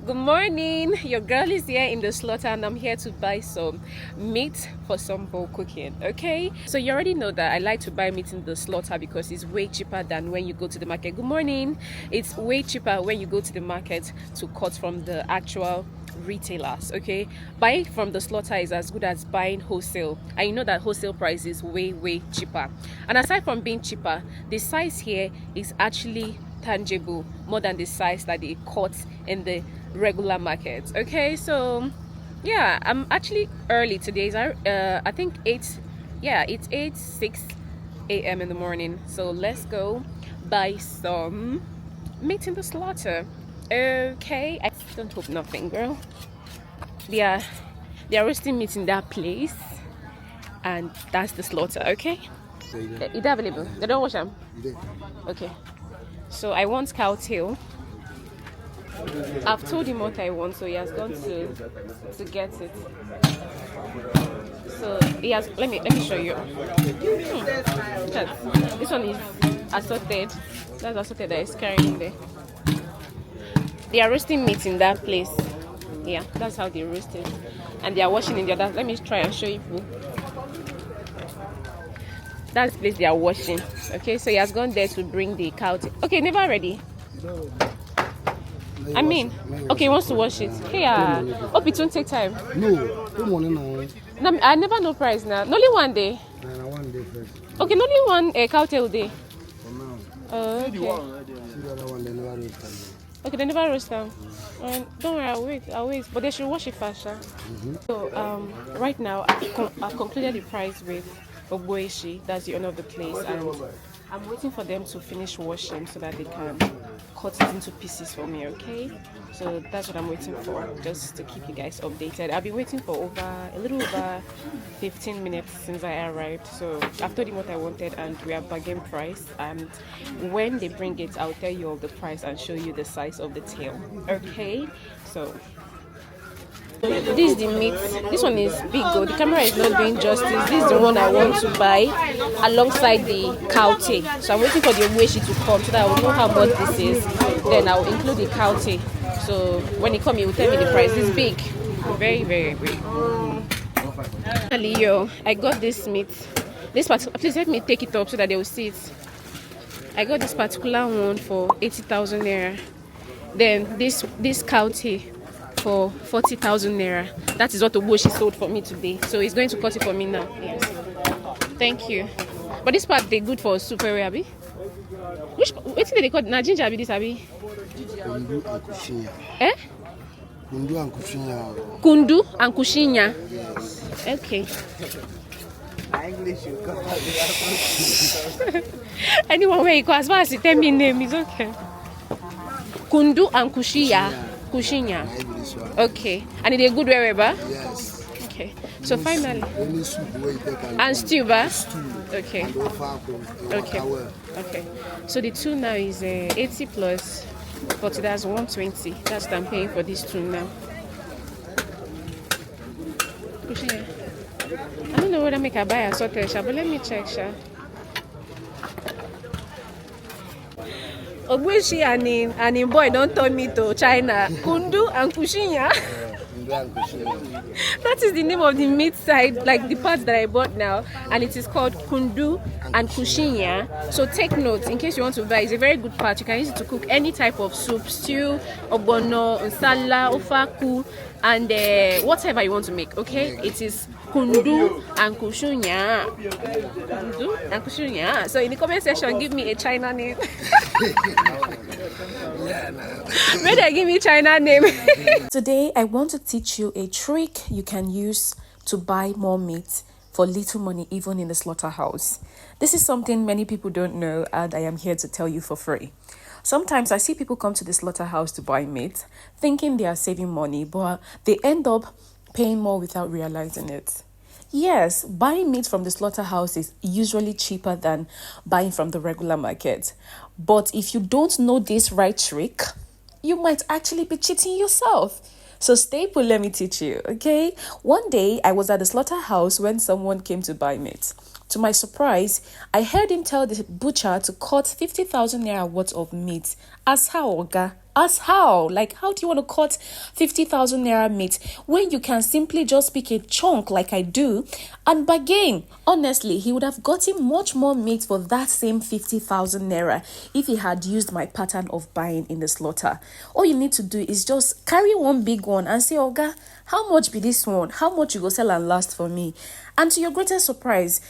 Good morning, your girl is here in the slaughter and I'm here to buy some meat for some bowl cooking. Okay, so you already know that I like to buy meat in the slaughter because it's way cheaper than when you go to the market. Good morning. It's way cheaper when you go to the market to cut from the actual retailers. Okay, buying from the slaughter is as good as buying wholesale, and you know that wholesale price is way cheaper. And aside from being cheaper, the size here is actually tangible more than the size that they cut in the regular market. Okay, so yeah, I'm actually early today. I think it's 6 a.m. in the morning, so let's go buy some meat in the slaughter. Okay, I don't hope nothing, girl. They are roasting meat in that place, and that's the slaughter. Okay, is that available? They don't wash them. Okay, so I want cow tail. I've told him what I want, so he has gone to get it. So he has. Let me show you. This one is assorted. That's assorted that is carrying there. They are roasting meat in that place. Yeah, that's how they roast it, and they are washing in the other. Let me try and show you. That's the place they are washing. Okay, so he has gone there to bring the cow. Okay, never ready. I mean, okay, he wants to wash it. Hey, hope it won't take time. No, good morning now. No, I never know price now. Only one day. One day first. Okay, only one cow tail day. For now. Okay. See the other one, they never roast them. Okay, they never roast them. Don't worry, I'll wait. But they should wash it faster. So right now I've concluded the price with Ogboeshi, that's the owner of the place, and I'm waiting for them to finish washing so that they can cut it into pieces for me. Okay, so that's what I'm waiting for, just to keep you guys updated. I've been waiting for a little over 15 minutes since I arrived, so I've told him what I wanted and we have bargain price, and when they bring it I'll tell you all the price and show you the size of the tail. Okay, so this is the meat. This one is big. The camera is not doing justice. This is the one I want to buy alongside the cow tail. So I'm waiting for the Ogboeshi to come so that I will know how much this is. Then I will include the cow tail. So when he comes, he will tell me the price. It's big, very big. Finally, I got this meat. This part, please let me take it up so that they will see it. I got this particular one for 80,000 naira. Then this cow tail for 40,000 naira. That is what Ogboeshi sold for me today. So he's going to cut it for me now. Yes. Thank you. But this part they good for soup, abi? Which they call ginger abi this abi? Kundu and Kushinya. Eh? Kundu and Kushinya. Kundu and Kushinya. Yes. Okay. Anyone where you go, as far as you tell me name is okay. Kundu and Kushinya. Okay. And it is good wherever? Yes. Okay. So finally. Only soup where you take And stew, ba? stew. Okay. And Okay. Okay. So the two now is 80 plus 40. That's 120. That's what I'm paying for this two now. Kushinya. I don't know whether I make a buy a sorted, but let me check, sha. Ogboeshi and him boy don't turn me to China. Kundu and Kushinya. That is the name of the meat side, like the parts that I bought now, and it is called Kundu and Kushinya. So take note in case you want to buy. It's a very good part. You can use it to cook any type of soup, stew, ogbono, nsala, ofaku, and whatever you want to make. Okay, it is Kundu and Kushinya. Kundu and Kushinya. So in the comment section, give me a China name. Maybe give me China name. Today I want to teach you a trick you can use to buy more meat for little money, even in the slaughterhouse. This is something many people don't know, and I am here to tell you for free. Sometimes I see people come to the slaughterhouse to buy meat thinking they are saving money, but they end up paying more without realizing it. Yes, buying meat from the slaughterhouse is usually cheaper than buying from the regular market. But if you don't know this right trick, you might actually be cheating yourself. So stay put, let me teach you, okay? One day, I was at the slaughterhouse when someone came to buy meat. To my surprise, I heard him tell the butcher to cut 50,000 naira worth of meat as how oga As how? Like, how do you want to cut 50,000 naira meat when you can simply just pick a chunk like I do and bargain? Honestly, he would have gotten much more meat for that same 50,000 naira if he had used my pattern of buying in the slaughter. All you need to do is just carry one big one and say, Oga, how much be this one? How much you go sell and last for me? And to your greatest surprise,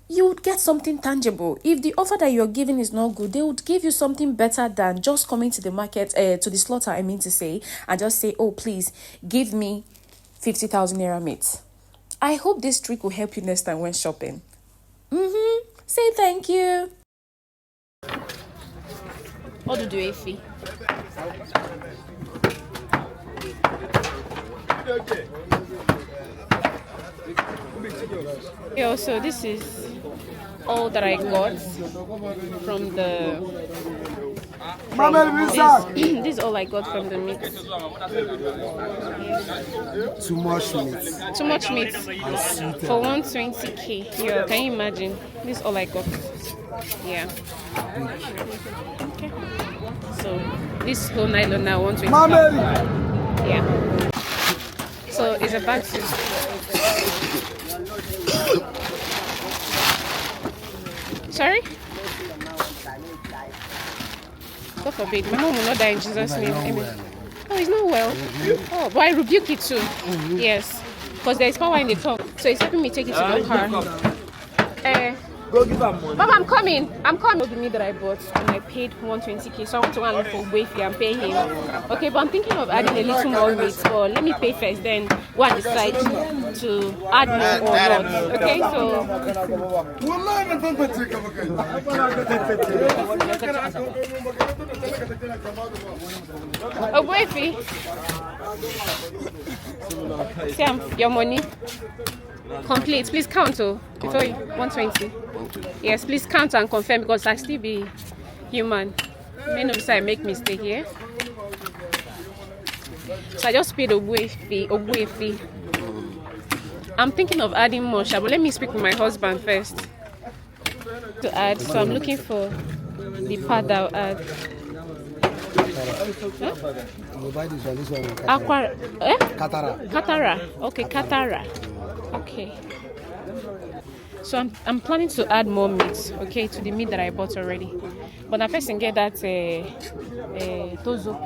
you would get something tangible. If the offer that you're giving is not good, they would give you something better than just coming to the market, to the slaughter, I mean to say, and just say, oh, please, give me 50,000 naira meat. I hope this trick will help you next time when shopping. Say thank you. What do you do, Effie? Yeah, so this is all that I got from the this is all I got from the meat. Too much meat. Too much meat for 120k. Yeah, can you imagine? This is all I got. Yeah. Okay. So this whole nylon now 120. Yeah. So it's about to. Sorry? God forbid. My mom will not die in Jesus' name. Amen. Oh, he's not well. Oh, but I rebuke it too. Yes. Because there is power in the tongue. So he's helping me take it to the car. Go give her money. Mama, I'm coming. The meat that I bought and I paid 120k. So I want to go and look for Wafey and pay him. Okay, but I'm thinking of adding a little more weight. But let me pay first, then go and decide to add more or not. Okay, so. Oh, Wafey. Sam, your money. Complete. Please count before you 120. Yes, please count and confirm because I still be human. Many of I make mistake here. So I just paid a way fee. I'm thinking of adding more, but let me speak with my husband first to add. So I'm looking for the part that I'll add. Katara. Okay, Katara. Okay. So I'm planning to add more meat, okay, to the meat that I bought already. But I first get that tozo.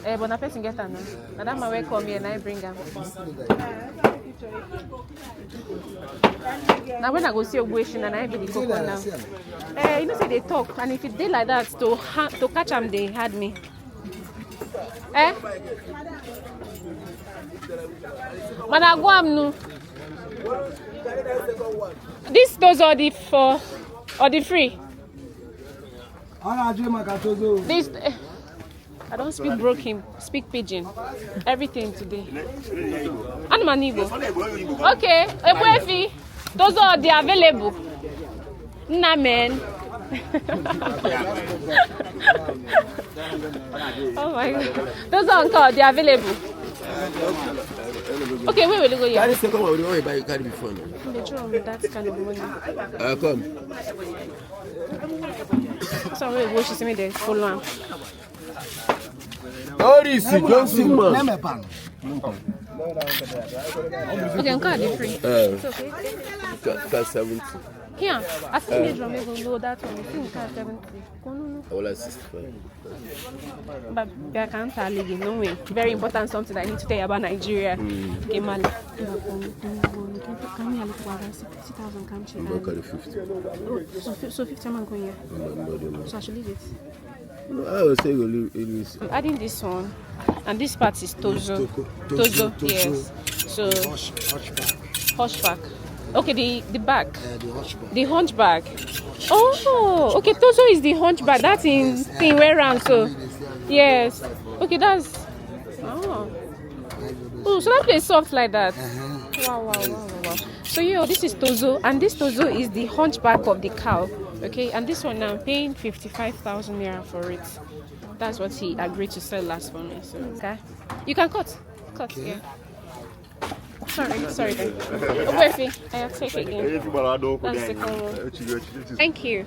But I first get that now. Now that my way come here and I bring them. Now when I go see a question and I be the cocoa now. You know say they talk and if it did like that to catch them they had me. But I go no. Those are the for or the free. This I don't speak broken, speak pidgin. Everything today. And Manibo. Okay, Ebuefi. Those are the available. Nah man. Oh my god. Those are called the available. Okay, where will you go here? Carry second one, we don't buy you carry before. That's kind of money. Come. So where will she see me there? Full one. Oh, this is Johnson man. Okay, I'm kind of free. It's okay. Cut 70. Here, I think the drum will load that one. I think cut 70. I will 65. But I can't tell you, no way. Very important something I need to tell you about Nigeria. Okay, man. Can you look for 60,000 country? So 50 man going here. So I should leave it. No, I will say you leave it. I'm adding this one, and this part is tozo. Tozo, yes. So hunchback. Okay, the back. The hunchback. Oh, okay. Tozo is the hunchback. That's in thing way around. So, yes. Okay, that's. Oh, so that place soft like that. Wow. So this is tozo, and this tozo is the hunchback of the cow. Okay, and this one now I'm paying 55,000 naira for it. That's what he agreed to sell last for me. So okay, you can cut. Okay. Yeah. Sorry. Wait, I have to take it again. That's the second one. Thank you.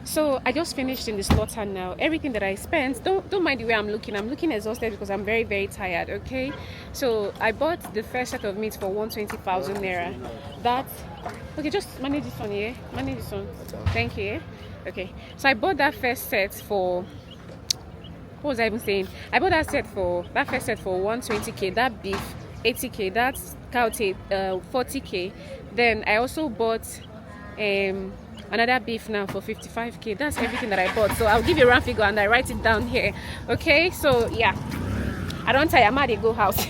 So I just finished in the slaughter now. Everything that I spent, don't mind the way I'm looking exhausted because I'm very, very tired. Okay, so I bought the first set of meat for 120,000 naira. That, okay, just manage this one, yeah, manage this one, thank you, yeah? Okay, so I bought that first set for, what was I even saying? I bought that first set for 120k, that beef 80k, that cow tail 40k. Then I also bought another beef now for 55k. That's everything that I bought. So I'll give you a round figure and I write it down here. Okay, so yeah, I don't tell you, I'm at a go house.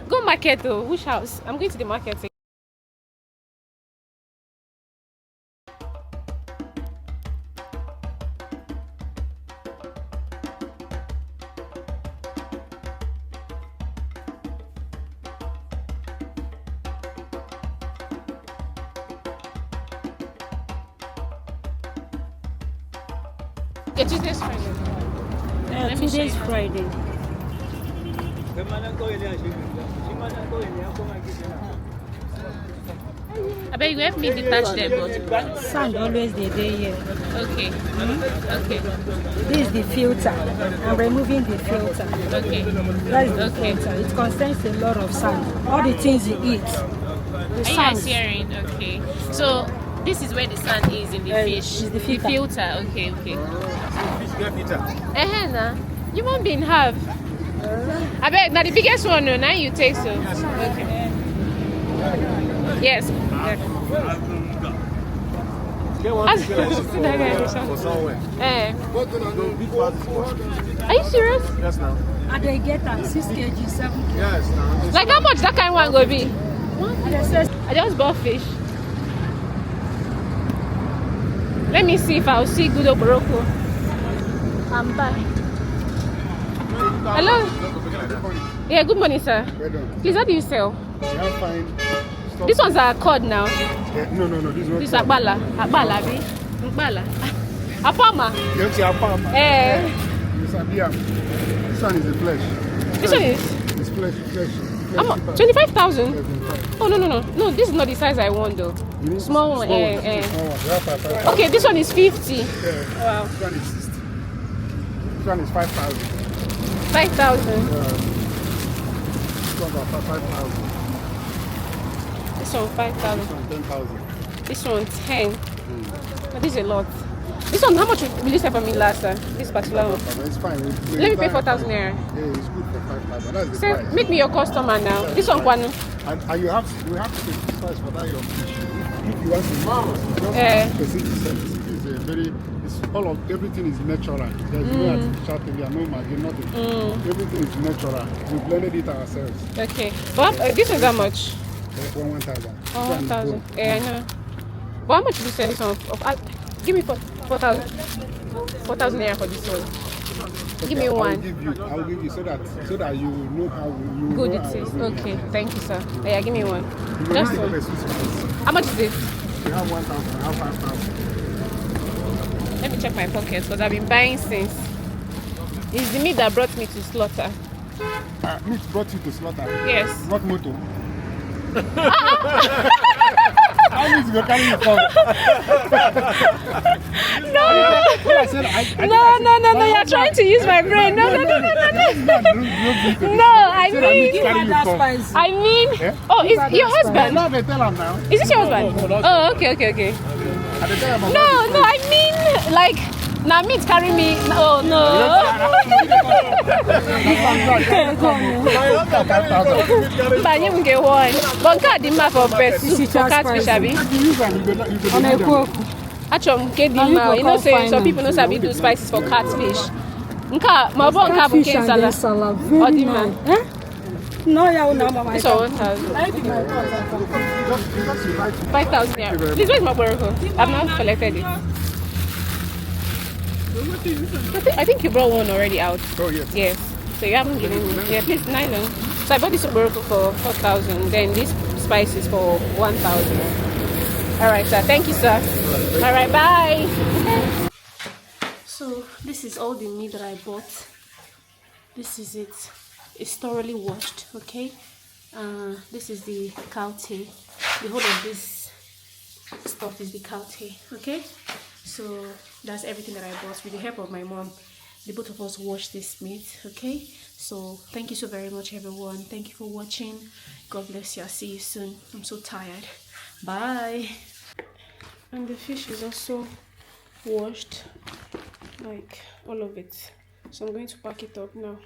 Go market though. Which house? I'm going to the market. Yeah, Tuesday's Friday. Let me show Today's you. Friday. I bet you help me detach them, but Sand always the day here. okay. Okay. This is the filter. I'm removing the filter. Okay. That is the Okay. filter. It contains a lot of sand. All the things you eat. The Are you guys sand. hearing? Okay. So this is where the sand is in the fish. is the filter. filter. Okay. Nah. You won't be in half. I bet now the biggest one. No, now you take so. Okay. Yes. Are you serious? Yes, now. And they get 6 kg, 7 kg. Yes, now. Like how much that kind of one go be? And they say, I just bought fish. Let me see if I'll see good oboroko. I'm back. Hello. Yeah, good morning, sir. Well done. Please, what do you sell? You have fine. Stop. This one's a cod now. No, this is not. This is akbala. Akbala, bi. Akbala. Apama. You see, Apam. Eh. This one is the flesh. This one is. It's flesh. How much? 25,000. Oh no. This is not the size I want though. Small one. Small one. You have 5,000. Okay, this one is 50. Yeah. Wow. This one is 60. This one is 5,000. 5,000. This one about 5,000. This one 5,000. This one 10,000. This one 10. But this is a lot. This one, how much will you sell for me last time? This particular one. It's fine. Let me pay 4,000 naira. Yeah, it's good for 5,000. That's the Say, price. make me your customer now. This one, Kwanu. And you have to take this price for that your fish. If you want to just specific service, it's a very, it's all of everything is natural. There's no artificial thing, no Maggi, nothing. Everything is natural. We blended it ourselves. Okay. But this is how much? 1,000. 1,000. Yeah, I know. But how much did you sell this one? Give me 4,000. 4,000 naira for this one. Give me one. I'll give you so that you know how you Good know it is. how Okay. Thank you, sir. Yeah, give me one. You Just have one. the Swiss price. How much is it? You have 1,000, I have 5,000. Let me check my pockets because I've been buying since. It's the meat that brought me to slaughter. Meat brought you to slaughter. Yes. What motor? How many you carry you from? No, you're trying to use my brain. No. No, I mean, Yeah? oh, is your husband? No, they tell him now. Is this your husband? Oh, okay. And they tell him about No, I mean, like, now meat carry me. Oh, no. But you will get one. But God, the map for best soup for catfish, abi. Actually, get the map. You know, say some people know sabi do spices for catfish. Nka, my boy nka bu ken salad. Or the man. no, yeah, no, mama. This one 1,000. 5,000 naira. Please, where's my boroko? I've not collected it. I think you brought one already out. Oh, yes. Yes. So you haven't given me. Yeah, please, nylon. So I bought this boroko for 4,000. Then this spices for 1,000. All right, sir. Thank you, sir. All right, bye. So this is all the meat that I bought. This is it. It's thoroughly washed. Okay. This is the cow tail. The whole of this stuff is the cow tail. Okay. So that's everything that I bought with the help of my mom. The both of us washed this meat. Okay, so thank you so very much, everyone. Thank you for watching. God bless you. I'll see you soon. I'm so tired. Bye. And the fish is also washed, like all of it. So I'm going to pack it up now.